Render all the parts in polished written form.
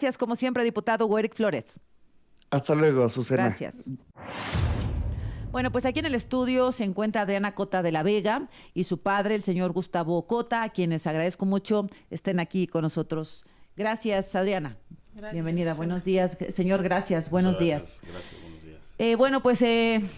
Gracias, como siempre, diputado Werick Flores. Hasta luego, Susana. Gracias. Bueno, pues aquí en el estudio se encuentra Adriana Cota de la Vega y su padre, el señor Gustavo Cota, a quienes agradezco mucho estén aquí con nosotros. Gracias, Adriana. Gracias, Bienvenida, Susana. buenos días. Señor, gracias, buenos días. Gracias, buenos días. Bueno, pues en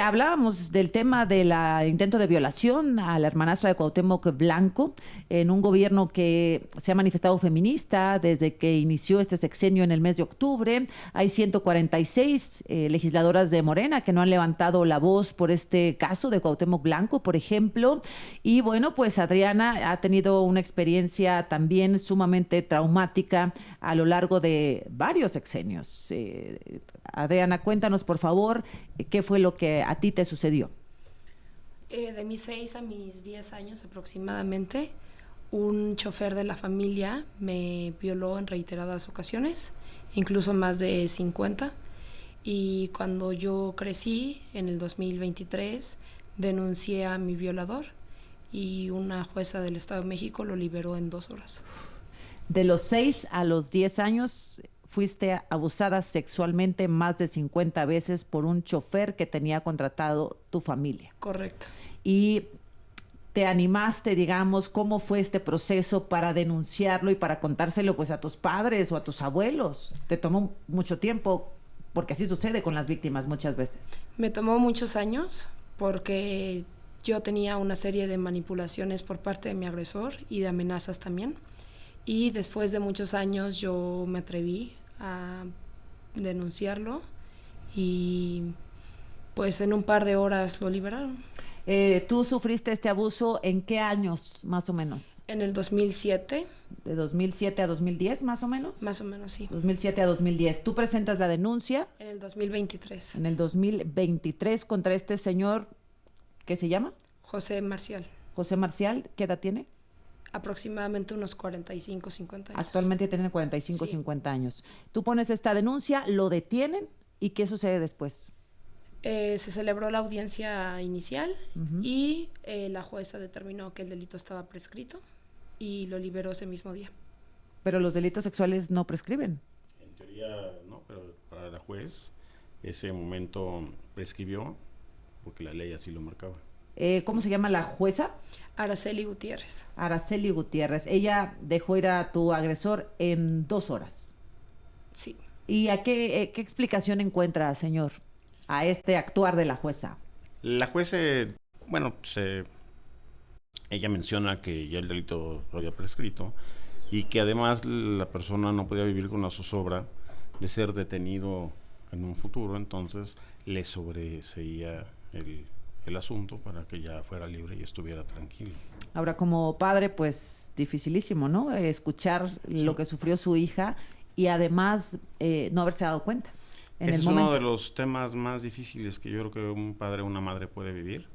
hablábamos del tema del intento de violación a la hermanastra de Cuauhtémoc Blanco en un gobierno que se ha manifestado feminista desde que inició este sexenio en el mes de octubre. Hay 146 legisladoras de Morena que no han levantado la voz por este caso de Cuauhtémoc Blanco, por ejemplo. Y bueno, pues Adriana ha tenido una experiencia también sumamente traumática a lo largo de varios sexenios. Adriana, cuéntanos, por favor, qué fue lo que a ti te sucedió. De mis 6 a mis 10 años aproximadamente, un chofer de la familia me violó en reiteradas ocasiones, incluso más de 50. Y cuando yo crecí, en el 2023, denuncié a mi violador y una jueza del Estado de México lo liberó en 2 horas. De los 6 a los 10 años fuiste abusada sexualmente más de 50 veces por un chofer que tenía contratado tu familia. Correcto. Y te animaste, digamos, ¿cómo fue este proceso para denunciarlo y para contárselo pues a tus padres o a tus abuelos? Te tomó mucho tiempo, porque así sucede con las víctimas muchas veces. Me tomó muchos años porque yo tenía una serie de manipulaciones por parte de mi agresor y de amenazas también. Y después de muchos años yo me atreví a denunciarlo y pues en un par de horas lo liberaron. ¿Tú sufriste este abuso en qué años, más o menos? En el 2007. ¿De 2007 a 2010, más o menos? Más o menos, sí. 2007 a 2010. ¿Tú presentas la denuncia? En el 2023. En el 2023 contra este señor, ¿qué se llama? José Marcial. José Marcial, ¿qué edad tiene? Aproximadamente unos 45, 50 años. Actualmente tiene 45, sí. 50 años. Tú pones esta denuncia, lo detienen, ¿y qué sucede después? Se celebró la audiencia inicial y la jueza determinó que el delito estaba prescrito y lo liberó ese mismo día. Pero los delitos sexuales no prescriben. En teoría no, pero para la juez ese momento prescribió porque la ley así lo marcaba. ¿Cómo se llama la jueza? Araceli Gutiérrez. Araceli Gutiérrez. Ella dejó ir a tu agresor en 2 horas. Sí. ¿Y a qué explicación encuentra, señor, a este actuar de la jueza? La jueza, ella menciona que ya el delito lo había prescrito y que además la persona no podía vivir con la zozobra de ser detenido en un futuro, entonces le sobreseía el asunto para que ya fuera libre y estuviera tranquilo. Ahora, como padre, pues dificilísimo, ¿no? Escuchar lo que sufrió su hija y además no haberse dado cuenta en Ese el es momento. uno de los temas más difíciles que yo creo que un padre o una madre puede vivir.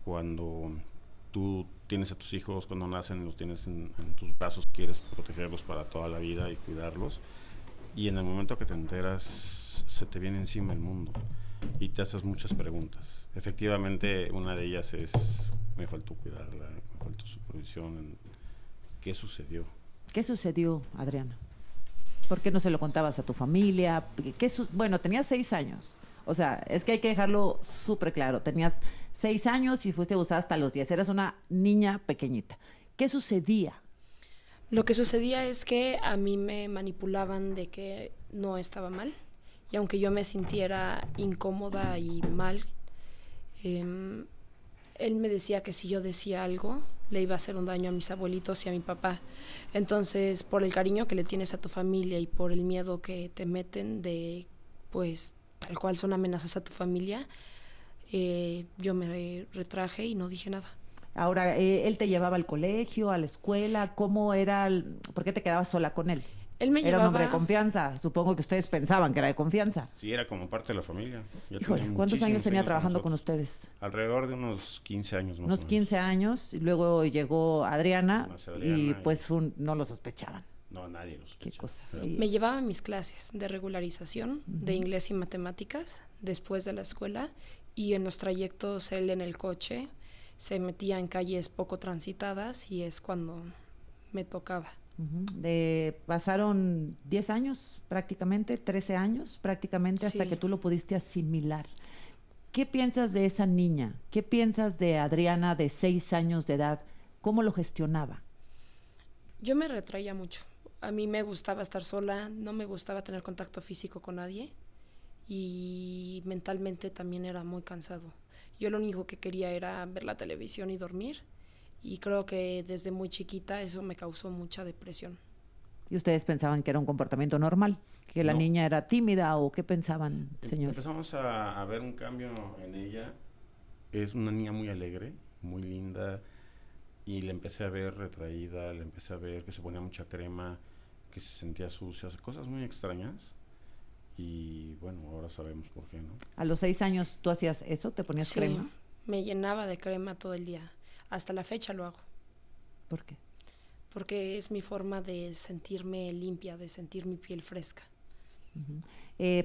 Cuando tú tienes a tus hijos, cuando nacen, los tienes en tus brazos, quieres protegerlos para toda la vida y cuidarlos. Y en el momento que te enteras, se te viene encima el mundo y te haces muchas preguntas. Efectivamente, una de ellas es, me faltó cuidarla, me faltó supervisión. ¿Qué sucedió? ¿Qué sucedió, Adriana? ¿Por qué no se lo contabas a tu familia? Bueno, tenías 6 años. O sea, es que hay que dejarlo súper claro. Tenías 6 años y fuiste abusada hasta los 10. Eras una niña pequeñita. ¿Qué sucedía? Lo que sucedía es que a mí me manipulaban de que no estaba mal. Y aunque yo me sintiera incómoda y mal, él me decía que si yo decía algo, le iba a hacer un daño a mis abuelitos y a mi papá. Entonces, por el cariño que le tienes a tu familia y por el miedo que te meten de, pues, tal cual son amenazas a tu familia, yo me retraje y no dije nada. Ahora, ¿él te llevaba al colegio, a la escuela? ¿Cómo era? ¿Por qué te quedabas sola con él? Él me ¿Era llevaba... un hombre de confianza? Supongo que ustedes pensaban que era de confianza. Sí, era como parte de la familia. Híjole, ¿cuántos años tenía trabajando con ustedes? Alrededor de unos 15 años más o menos. Unos 15 años, y luego llegó Adriana, y pues no lo sospechaban. No, nadie lo sospechaba. Qué cosa. Me llevaba a mis clases de regularización de inglés y matemáticas después de la escuela, y en los trayectos él en el coche se metía en calles poco transitadas y es cuando me tocaba. Pasaron 10 años prácticamente, 13 años prácticamente, hasta Sí. que tú lo pudiste asimilar. ¿Qué piensas de esa niña? ¿Qué piensas de Adriana de 6 años de edad? ¿Cómo lo gestionaba? Yo me retraía mucho. A mí me gustaba estar sola, no me gustaba tener contacto físico con nadie y mentalmente también era muy cansado. Yo lo único que quería era ver la televisión y dormir y creo que desde muy chiquita eso me causó mucha depresión. ¿Y ustedes pensaban que era un comportamiento normal? ¿Que la No. niña era tímida o qué pensaban, señor? Empezamos a ver un cambio en ella. Es una niña muy alegre, muy linda, y la empecé a ver retraída, la empecé a ver que se ponía mucha crema, que se sentía sucia, o sea, cosas muy extrañas. Y bueno, ahora sabemos por qué, ¿no? ¿A los 6 años tú hacías eso? ¿Te ponías Sí, crema? me llenaba de crema todo el día. Hasta la fecha lo hago, ¿Por qué? porque es mi forma de sentirme limpia, de sentir mi piel fresca.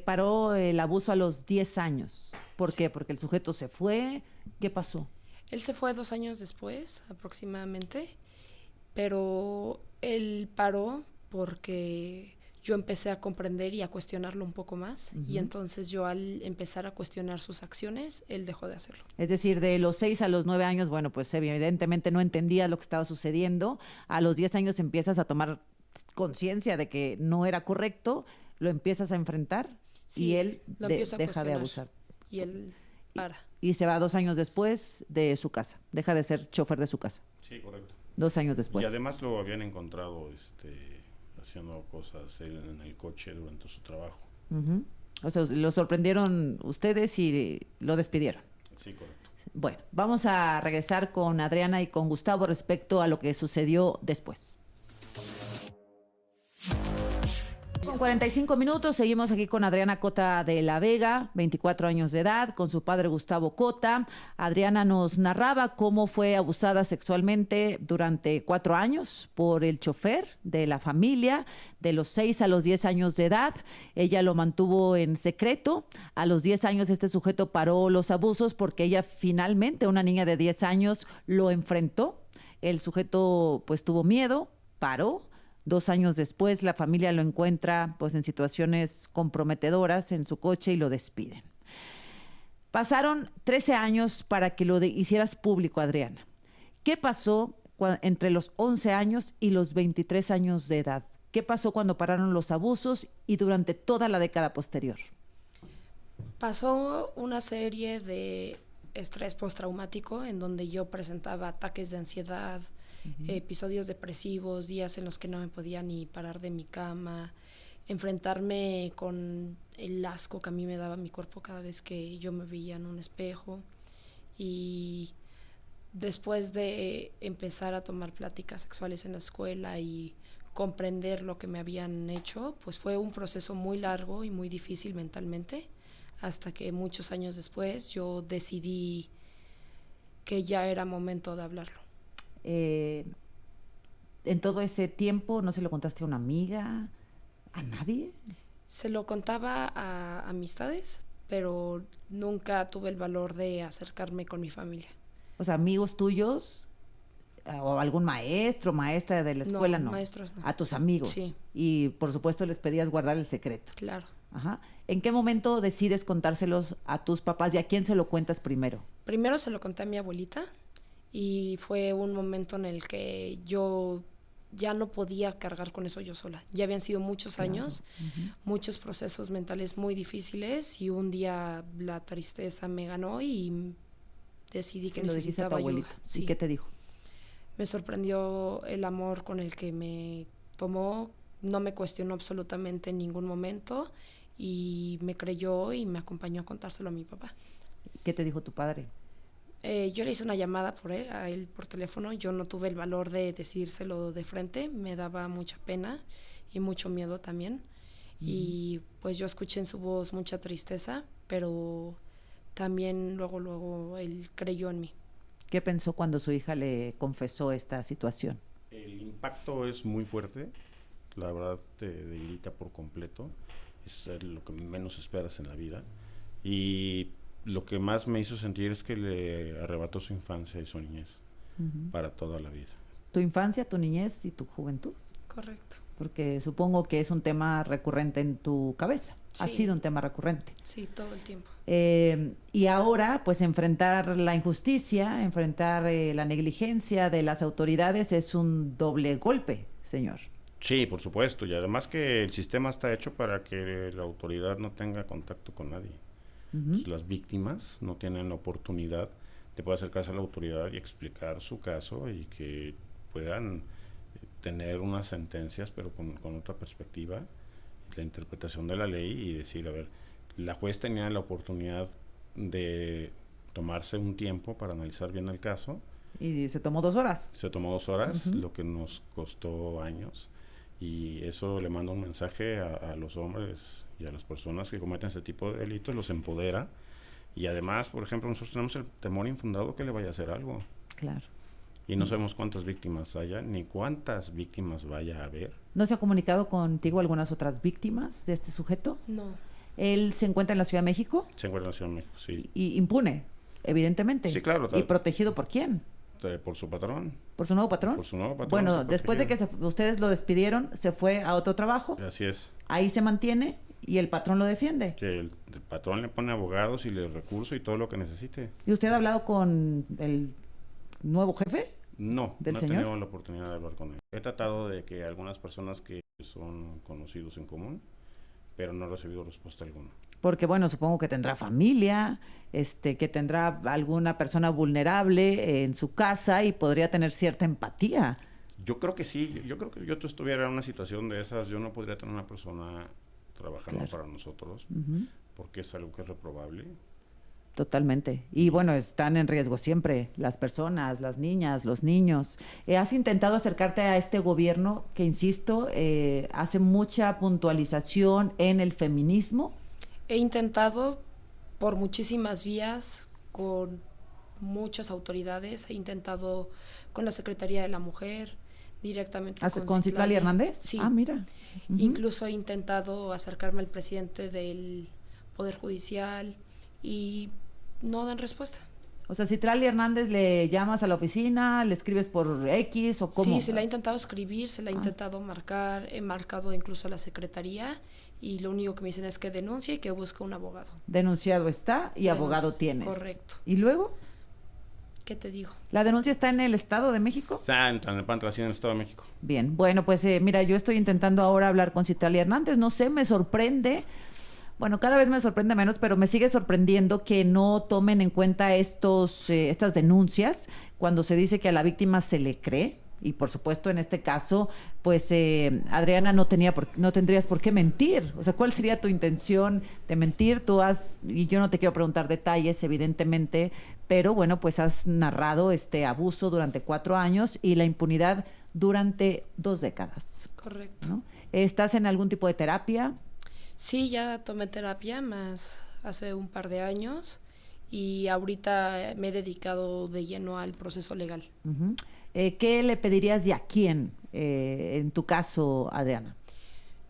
Paró el abuso a los 10 años. ¿Por Sí. qué? Porque el sujeto se fue. ¿Qué pasó? Él se fue 2 años después, aproximadamente, pero él paró porque yo empecé a comprender y a cuestionarlo un poco más, y entonces yo al empezar a cuestionar sus acciones, él dejó de hacerlo. Es decir, de los 6 a los 9 años, bueno, pues evidentemente no entendía lo que estaba sucediendo. A los 10 años empiezas a tomar conciencia de que no era correcto, lo empiezas a enfrentar Sí, y él lo empiezo a deja de cuestionar. abusar. Y él para. Y se va 2 años después de su casa. Deja de ser chofer de su casa. Sí, correcto. 2 años después. Y además lo habían encontrado haciendo cosas él en el coche durante su trabajo. Ujú. O sea, lo sorprendieron ustedes y lo despidieron. Sí, correcto. Bueno, vamos a regresar con Adriana y con Gustavo respecto a lo que sucedió después. Con 45 minutos, seguimos aquí con Adriana Cota de la Vega, 24 años de edad, con su padre Gustavo Cota. Adriana nos narraba cómo fue abusada sexualmente durante 4 años por el chofer de la familia, de los 6 a los 10 años de edad. Ella lo mantuvo en secreto. A los 10 años este sujeto paró los abusos porque ella finalmente, una niña de 10 años, lo enfrentó. El sujeto pues tuvo miedo, paró. 2 años después, la familia lo encuentra pues en situaciones comprometedoras en su coche y lo despiden. Pasaron 13 años para que lo hicieras público, Adriana. ¿Qué pasó entre los 11 años y los 23 años de edad? ¿Qué pasó cuando pararon los abusos y durante toda la década posterior? Pasó una serie de estrés postraumático en donde yo presentaba ataques de ansiedad, episodios depresivos, días en los que no me podía ni parar de mi cama, enfrentarme con el asco que a mí me daba mi cuerpo cada vez que yo me veía en un espejo. Y después de empezar a tomar pláticas sexuales en la escuela y comprender lo que me habían hecho, pues fue un proceso muy largo y muy difícil mentalmente, hasta que muchos años después yo decidí que ya era momento de hablarlo. En todo ese tiempo, ¿no se lo contaste a una amiga? ¿A nadie? Se lo contaba a amistades, pero nunca tuve el valor de acercarme con mi familia. O sea, amigos tuyos o algún maestro, maestra de la escuela, no. Maestros no. A tus amigos. Sí. Y por supuesto les pedías guardar el secreto. Claro. Ajá. ¿En qué momento decides contárselos a tus papás y a quién se lo cuentas primero? Primero se lo conté a mi abuelita y fue un momento en el que yo ya no podía cargar con eso yo sola. Ya habían sido muchos años, muchos procesos mentales muy difíciles y un día la tristeza me ganó y decidí que Se lo dijiste a tu necesitaba ayuda. abuelita. Sí. ¿Y qué te dijo? Me sorprendió el amor con el que me tomó, no me cuestionó absolutamente en ningún momento y me creyó y me acompañó a contárselo a mi papá. ¿Qué te dijo tu padre? Yo le hice una llamada a él por teléfono, yo no tuve el valor de decírselo de frente, me daba mucha pena y mucho miedo también. Y pues yo escuché en su voz mucha tristeza, pero también luego él creyó en mí. ¿Qué pensó cuando su hija le confesó esta situación? El impacto es muy fuerte, la verdad te debilita por completo, es lo que menos esperas en la vida. Y lo que más me hizo sentir es que le arrebató su infancia y su niñez para toda la vida. ¿Tu infancia, tu niñez y tu juventud? Correcto. Porque supongo que es un tema recurrente en tu cabeza. Sí. Ha sido un tema recurrente. Sí, todo el tiempo. Y ahora, pues enfrentar la injusticia, enfrentar la negligencia de las autoridades es un doble golpe, señor. Sí, por supuesto, y además que el sistema está hecho para que la autoridad no tenga contacto con nadie. Pues las víctimas no tienen la oportunidad de poder acercarse a la autoridad y explicar su caso y que puedan tener unas sentencias, pero con otra perspectiva, la interpretación de la ley y decir, a ver, la juez tenía la oportunidad de tomarse un tiempo para analizar bien el caso. Y se tomó 2 horas. Se tomó 2 horas, lo que nos costó años. Y eso le manda un mensaje a los hombres y a las personas que cometen ese tipo de delitos, los empodera. Y además, por ejemplo, nosotros tenemos el temor infundado que le vaya a hacer algo. Claro. Y no sabemos cuántas víctimas haya, ni cuántas víctimas vaya a haber. ¿No se ha comunicado contigo algunas otras víctimas de este sujeto? No. Él se encuentra en la Ciudad de México Se encuentra en la Ciudad de México, sí. y impune, evidentemente. Sí, claro. ¿Y protegido por quién? Por su patrón. ¿Por su nuevo patrón? Por su nuevo patrón. Bueno, se después de que protegió. ustedes lo despidieron, se fue a otro trabajo. Así es. Ahí se mantiene y el patrón lo defiende. Que el patrón le pone abogados y le recursos y todo lo que necesite. ¿Y usted ha hablado con el nuevo jefe? No, ¿Del no he señor? tenido la oportunidad de hablar con él. He tratado de que algunas personas que son conocidos en común, pero no he recibido respuesta alguna. Porque, bueno, supongo que tendrá familia, que tendrá alguna persona vulnerable en su casa y podría tener cierta empatía. Yo creo que sí. Yo creo que yo estuviera en una situación de esas, yo no podría tener una persona trabajando Claro. para nosotros, porque es algo que es reprobable. Totalmente. Y bueno, están en riesgo siempre las personas, las niñas, los niños. ¿Has intentado acercarte a este gobierno que, insisto, hace mucha puntualización en el feminismo? He intentado por muchísimas vías, con muchas autoridades. He intentado con la Secretaría de la Mujer, directamente ¿Con Citlali Hernández? Sí. Ah, mira. Incluso he intentado acercarme al presidente del Poder Judicial y no dan respuesta. O sea, Citlali Hernández, ¿le llamas a la oficina, le escribes por X o cómo? Sí, se la ha intentado escribir, se la ha intentado marcar, he marcado incluso a la Secretaría y lo único que me dicen es que denuncie y que busque un abogado. Denunciado está y abogado tienes. Correcto. ¿Y luego? ¿Qué te digo? ¿La denuncia está en el Estado de México? Está en el Pantracín, en el Estado de México. Bien, bueno, pues mira, yo estoy intentando ahora hablar con Citlali Hernández, no sé, me sorprende, bueno, cada vez me sorprende menos, pero me sigue sorprendiendo que no tomen en cuenta estas denuncias cuando se dice que a la víctima se le cree. Y por supuesto, en este caso, pues Adriana no tendrías por qué mentir. O sea, ¿cuál sería tu intención de mentir? Y yo no te quiero preguntar detalles, evidentemente, pero bueno, pues has narrado este abuso durante 4 años y la impunidad durante 2 décadas. Correcto. ¿No? ¿Estás en algún tipo de terapia? Sí, ya tomé terapia más hace un par de años y ahorita me he dedicado de lleno al proceso legal. Uh-huh. ¿Qué le pedirías y a quién, en tu caso, Adriana?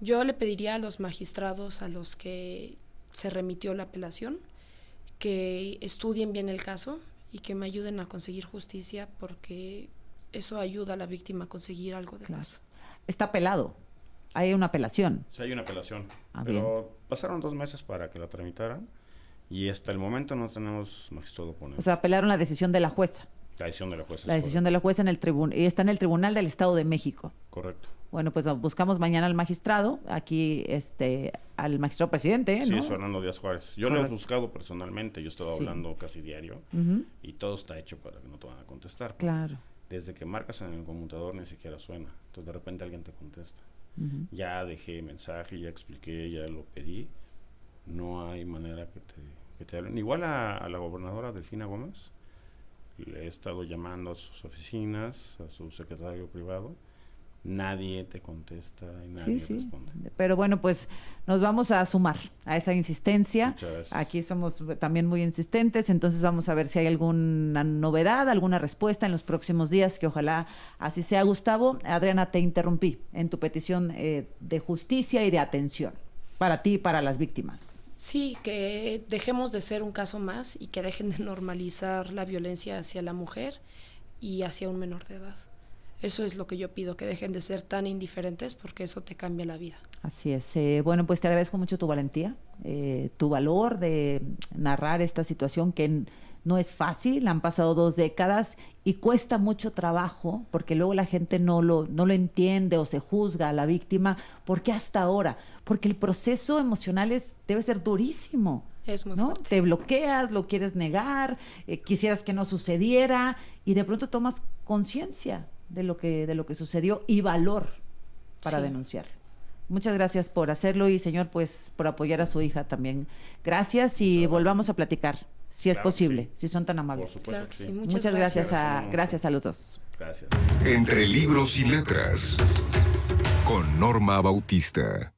Yo le pediría a los magistrados a los que se remitió la apelación que estudien bien el caso y que me ayuden a conseguir justicia, porque eso ayuda a la víctima a conseguir algo de paz. Está apelado. Hay una apelación. Sí, hay una apelación. Ah, pero bien. Pasaron 2 meses para que la tramitaran y hasta el momento no tenemos magistrado oponente. O sea, apelaron la decisión de la jueza. La decisión de la jueza. La decisión de la jueza y está en el Tribunal del Estado de México. Correcto. Bueno, pues buscamos mañana al magistrado, aquí al magistrado presidente, ¿no? Sí, es Fernando Díaz Juárez. Yo lo he buscado personalmente, yo he estado Sí. hablando casi diario y todo está hecho para que no te van a contestar. Claro. Desde que marcas en el conmutador ni siquiera suena, entonces de repente alguien te contesta. Ya dejé mensaje, ya expliqué, ya lo pedí, no hay manera que te hablen. Igual a la gobernadora Delfina Gómez, le he estado llamando a sus oficinas, a su secretario privado, nadie te contesta y nadie responde. Pero bueno, pues nos vamos a sumar a esa insistencia. Muchas gracias. Aquí somos también muy insistentes, entonces vamos a ver si hay alguna novedad, alguna respuesta en los próximos días, que ojalá así sea. Gustavo, Adriana, te interrumpí en tu petición de justicia y de atención para ti y para las víctimas. Sí, que dejemos de ser un caso más y que dejen de normalizar la violencia hacia la mujer y hacia un menor de edad. Eso es lo que yo pido, que dejen de ser tan indiferentes porque eso te cambia la vida. Así es. Bueno, pues te agradezco mucho tu valentía, tu valor de narrar esta situación que no es fácil. Han pasado 2 décadas y cuesta mucho trabajo porque luego la gente no lo entiende o se juzga a la víctima. ¿Por qué hasta ahora? Porque el proceso emocional debe ser durísimo. Es muy ¿no? fuerte. Te bloqueas, lo quieres negar, quisieras que no sucediera y de pronto tomas conciencia de lo que sucedió y valor para Sí. denunciar. Muchas gracias por hacerlo y, señor, pues por apoyar a su hija también. Gracias y volvamos a platicar, si es Claro que posible, sí. si son tan Por amables. supuesto Claro que que sí. sí. Muchas gracias gracias. gracias a los dos. Gracias. Entre libros y letras, con Norma Bautista.